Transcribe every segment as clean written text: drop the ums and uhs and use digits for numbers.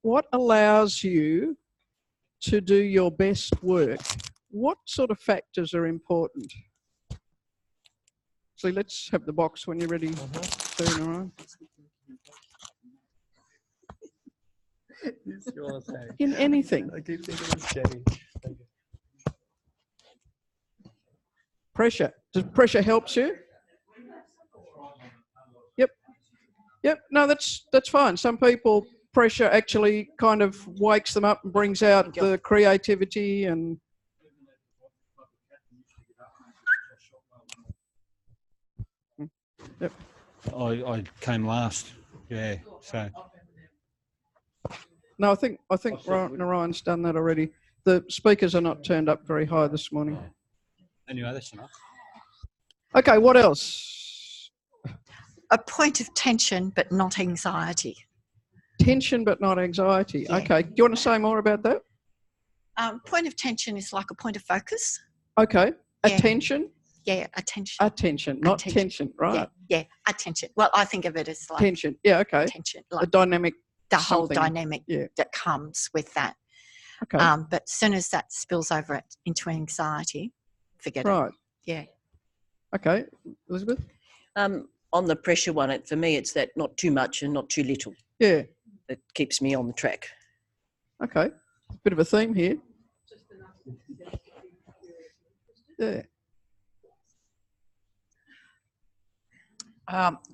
what allows you to do your best work? What sort of factors are important? So let's have the box when you're ready. In anything. I keep thinking it's Jenny. Pressure. Does pressure helps you? Yep. Yep. No, that's fine. Some people, pressure actually kind of wakes them up and brings out the creativity and. Yep. I came last. Yeah. So. No, I think Narayan's done that already. The speakers are not turned up very high this morning. Anyway, that's enough. Okay, what else? A point of tension, but not anxiety. Tension, but not anxiety. Yeah. Okay, do you want to say more about that? Point of tension is like a point of focus. Okay, Yeah. attention? Yeah, attention. Attention, not tension, right? Yeah, attention. Well, I think of it as like tension. Yeah, okay. Tension, The like dynamic. the whole something. dynamic Yeah. that comes with that. Okay. But as soon as that spills over into anxiety, forget it. Right. Yeah. Okay, Elizabeth? On the pressure one, for me, it's that not too much and not too little. Yeah. That keeps me on the track. Okay. Bit of a theme here. Yeah.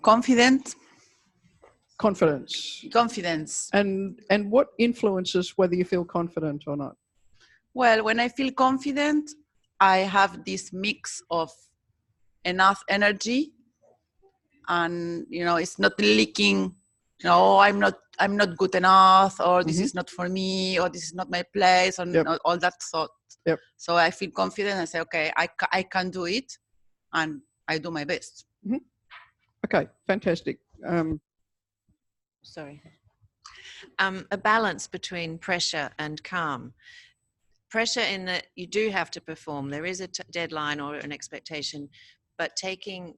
Confidence. Confidence. And what influences whether you feel confident or not? Well, when I feel confident, I have this mix of enough energy, and it's not leaking. I'm not good enough, or this is not for me, or this is not my place, and all that thought. Yep. So I feel confident. I say, okay, I can do it, and I do my best. Mm-hmm. Okay, fantastic. Sorry. A balance between pressure and calm. Pressure in that you do have to perform. There is a deadline or an expectation, but taking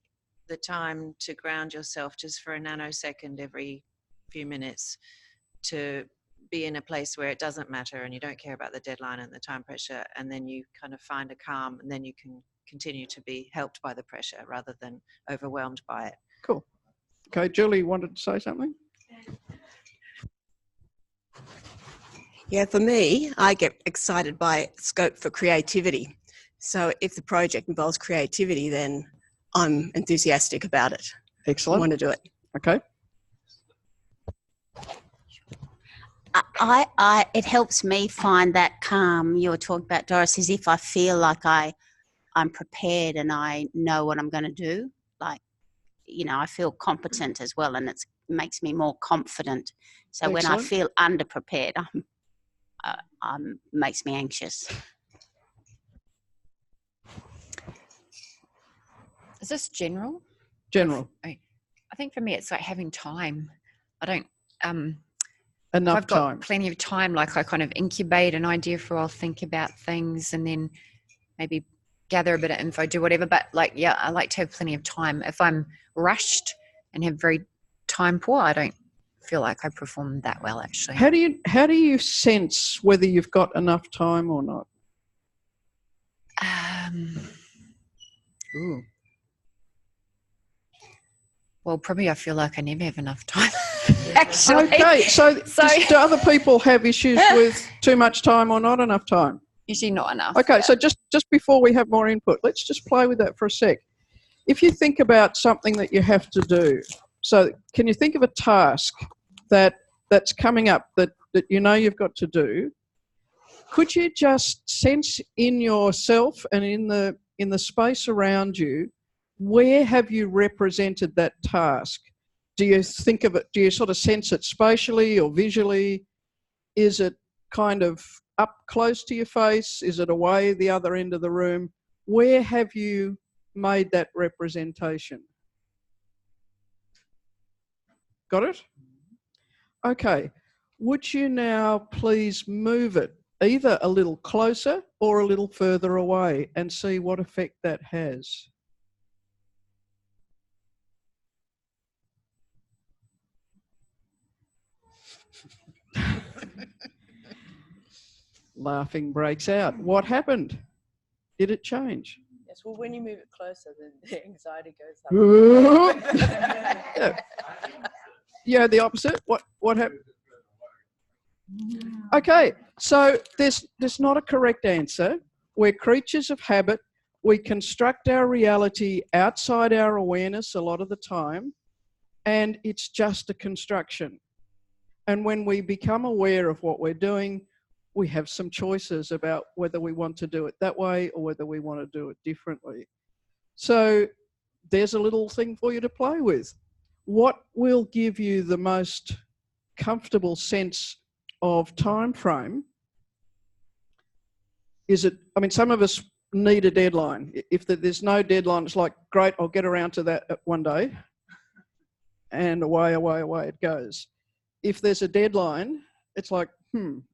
the time to ground yourself just for a nanosecond every few minutes to be in a place where it doesn't matter and you don't care about the deadline and the time pressure, and then you kind of find a calm, and then you can continue to be helped by the pressure rather than overwhelmed by it. Cool. Okay, Julie wanted to say something? Yeah, for me, I get excited by scope for creativity. So if the project involves creativity, then I'm enthusiastic about it. Excellent. I want to do it. Okay. It helps me find that calm you were talking about, Doris, is if I feel like I'm prepared and I know what I'm going to do. Like, I feel competent as well, and it makes me more confident. So Excellent. when I feel underprepared, makes me anxious. Is this general? General. I think for me, it's like having time. I don't. Enough I've got time. plenty of time. Like I kind of incubate an idea for, I'll think about things and then maybe gather a bit of info, do whatever. But I like to have plenty of time. If I'm rushed and have very time poor, I don't feel like I perform that well, actually. How do you sense whether you've got enough time or not? Ooh. Well, probably I feel like I never have enough time, actually. Okay, so do other people have issues with too much time or not enough time? Usually not enough. Okay, yeah. so just before we have more input, let's just play with that for a sec. If you think about something that you have to do, so can you think of a task that's coming up that you've got to do? Could you just sense in yourself and in the space around you, where have you represented that task? Do you think of it, do you sort of sense it spatially or visually? Is it kind of up close to your face? Is it away the other end of the room? Where have you made that representation? Got it? Okay. Would you now please move it either a little closer or a little further away and see what effect that has? Laughing breaks out. What happened? Did it change? Yes, well, when you move it closer, then the anxiety goes up. Yeah. Yeah, the opposite. What happened? Okay, so there's not a correct answer. We're creatures of habit. We construct our reality outside our awareness a lot of the time, and it's just a construction. And when we become aware of what we're doing, we have some choices about whether we want to do it that way or whether we want to do it differently. So there's a little thing for you to play with. What will give you the most comfortable sense of time frame? Is it, I mean, some of us need a deadline. If there's no deadline, it's like, great, I'll get around to that one day, and away it goes. If there's a deadline, it's like,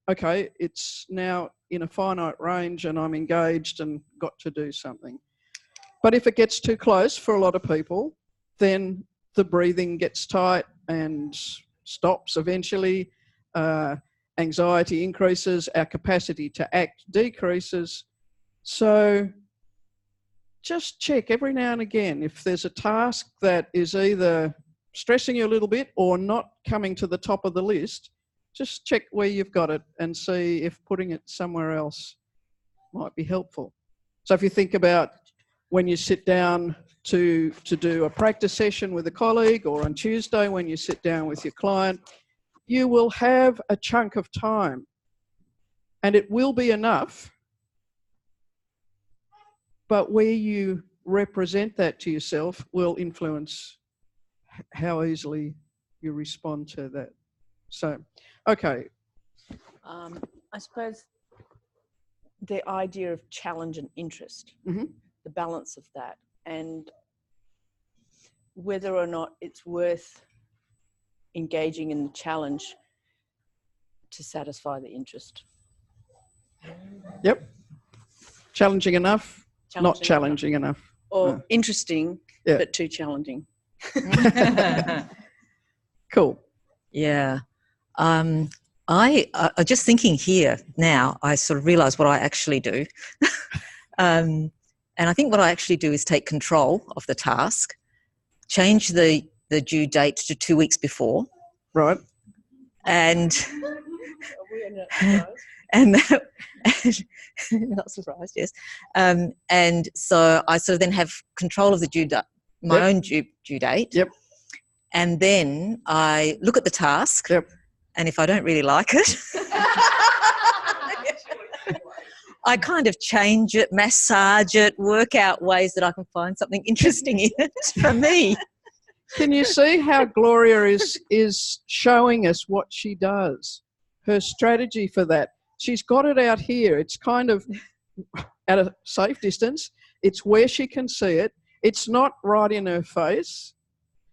okay, it's now in a finite range and I'm engaged and got to do something. But if it gets too close for a lot of people, then the breathing gets tight and stops eventually. Anxiety increases, our capacity to act decreases. So just check every now and again if there's a task that is either stressing you a little bit or not coming to the top of the list. Just check where you've got it and see if putting it somewhere else might be helpful. So if you think about when you sit down to do a practice session with a colleague, or on Tuesday when you sit down with your client, you will have a chunk of time, and it will be enough, but where you represent that to yourself will influence how easily you respond to that. So, okay. I suppose the idea of challenge and interest, the balance of that, and whether or not it's worth engaging in the challenge to satisfy the interest. Yep. Challenging enough, not challenging enough. Or interesting, yeah, but too challenging. Cool. Yeah. I just thinking here now, I sort of realise what I actually do. And I think what I actually do is take control of the task, change the due date to 2 weeks before. Right. And not surprised, yes. And so I sort of then have control of the my own due date. Yep. And then I look at the task. Yep. And if I don't really like it, I kind of change it, massage it, work out ways that I can find something interesting in it for me. Can you see how Gloria is showing us what she does? Her strategy for that. She's got it out here. It's kind of at a safe distance. It's where she can see it. It's not right in her face.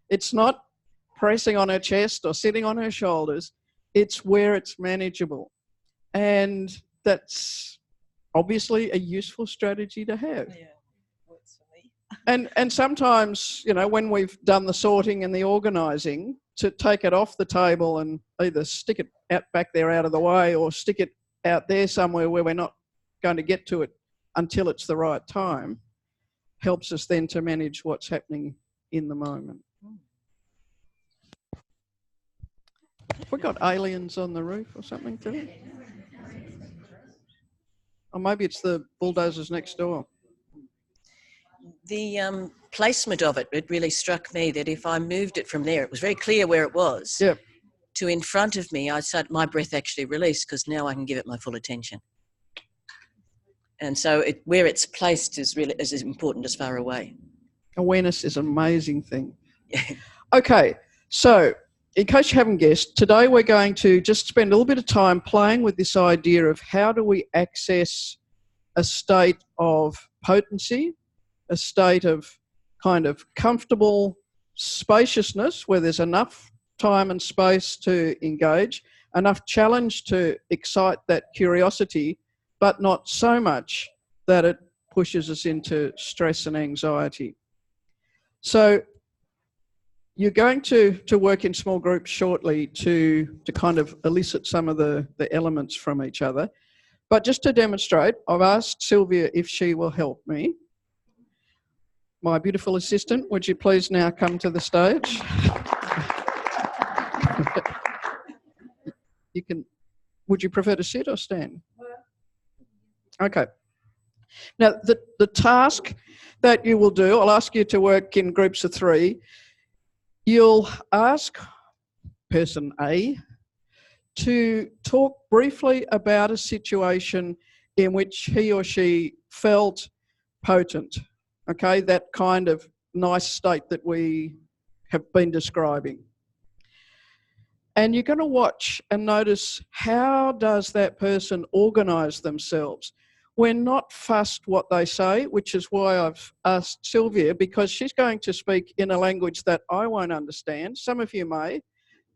It's not pressing on her chest or sitting on her shoulders. It's where it's manageable. And that's obviously a useful strategy to have. Yeah, works for me. And sometimes, you know, when we've done the sorting and the organising, to take it off the table and either stick it out back there out of the way or stick it out there somewhere where we're not going to get to it until it's the right time, helps us then to manage what's happening in the moment. Have we got aliens on the roof or something today? Or maybe it's the bulldozers next door. The placement of it, it really struck me that if I moved it from there, it was very clear where it was, Yep. to in front of me, my breath actually released because now I can give it my full attention. And so where it's placed is really as important as far away. Awareness is an amazing thing. Okay, so in case you haven't guessed, today we're going to just spend a little bit of time playing with this idea of how do we access a state of potency, a state of kind of comfortable spaciousness where there's enough time and space to engage, enough challenge to excite that curiosity, but not so much that it pushes us into stress and anxiety. So you're going to work in small groups shortly to kind of elicit some of the elements from each other. But just to demonstrate, I've asked Sylvia if she will help me. My beautiful assistant, would you please now come to the stage? You can. Would you prefer to sit or stand? Okay. Now, the task that you will do, I'll ask you to work in groups of 3. You'll ask person A to talk briefly about a situation in which he or she felt potent, okay, that kind of nice state that we have been describing. And you're going to watch and notice, how does that person organise themselves? We're not fussed what they say, which is why I've asked Sylvia, because she's going to speak in a language that I won't understand. Some of you may,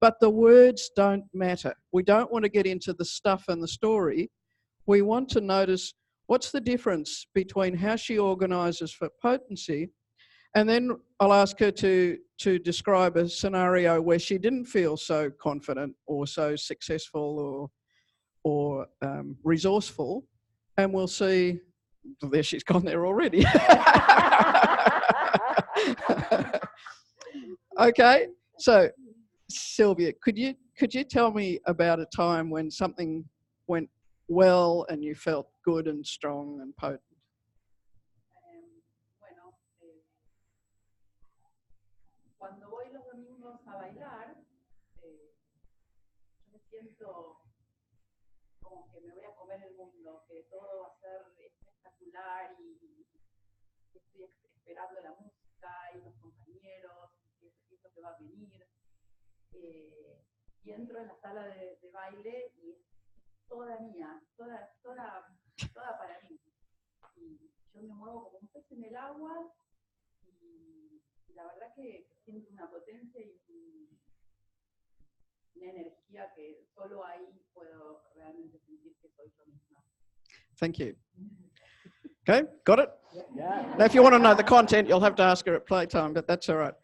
but the words don't matter. We don't want to get into the stuff and the story. We want to notice what's the difference between how she organises for potency, and then I'll ask her to describe a scenario where she didn't feel so confident or so successful or resourceful, and we'll see. Well, there, she's gone there already. Okay, so Sylvia, could you tell me about a time when something went well and you felt good and strong and potent? Cuando voy los domingos a bailar, yo me siento como que me voy a comer el mundo, que todo va a ser espectacular y estoy esperando la música y los compañeros, y siento que va a venir. Y entro en la sala de baile y es toda mía, toda para mí. Y yo me muevo como un pez en el agua y la verdad que siento una potencia y una energía que solo ahí puedo realmente sentir que soy yo misma. Thank you. Okay, got it? Yeah. Now, if you want to know the content, you'll have to ask her at playtime, but that's all right.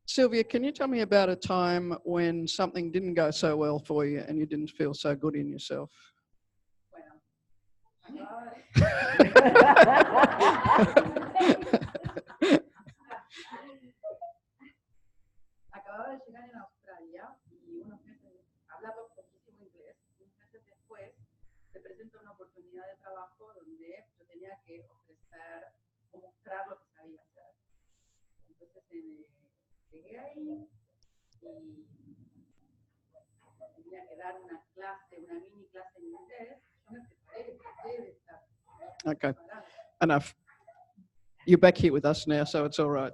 Sylvia, can you tell me about a time when something didn't go so well for you and you didn't feel so good in yourself? Bueno, acababa de llegar en Australia y unos meses, hablaba poquísimo inglés, unos meses después se presenta una oportunidad de trabajo donde yo tenía que ofrecer o mostrar lo que sabía hacer. Entonces llegué ahí y tenía que dar una clase, una mini clase en inglés. Yo me preparé de estar. Okay, enough. You're back here with us now, so it's all right.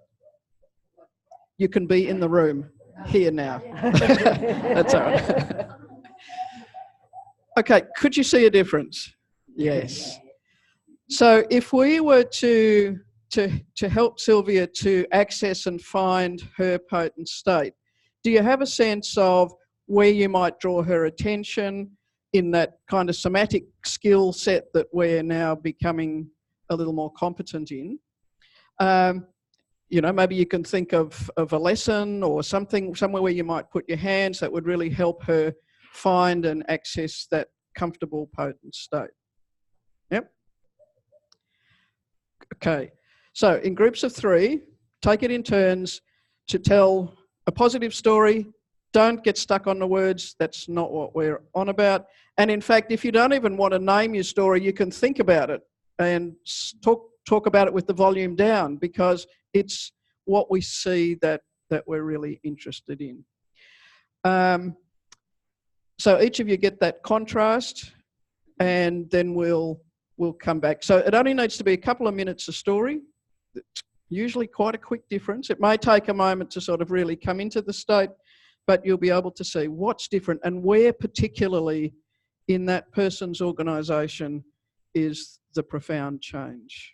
You can be in the room here now. That's all right. Okay, could you see a difference? Yes. So if we were to help Sylvia to access and find her potent state, do you have a sense of where you might draw her attention in that kind of somatic skill set that we're now becoming a little more competent in? You know, maybe you can think of a lesson or something, somewhere where you might put your hands that would really help her find and access that comfortable, potent state. Yep. Okay. So in groups of 3, take it in turns to tell a positive story. Don't get stuck on the words. That's not what we're on about. And in fact, if you don't even want to name your story, you can think about it and talk about it with the volume down, because it's what we see that we're really interested in. So each of you get that contrast, and then we'll come back. So it only needs to be a couple of minutes a story. It's usually quite a quick difference. It may take a moment to sort of really come into the state, but you'll be able to see what's different and where particularly in that person's organisation is the profound change.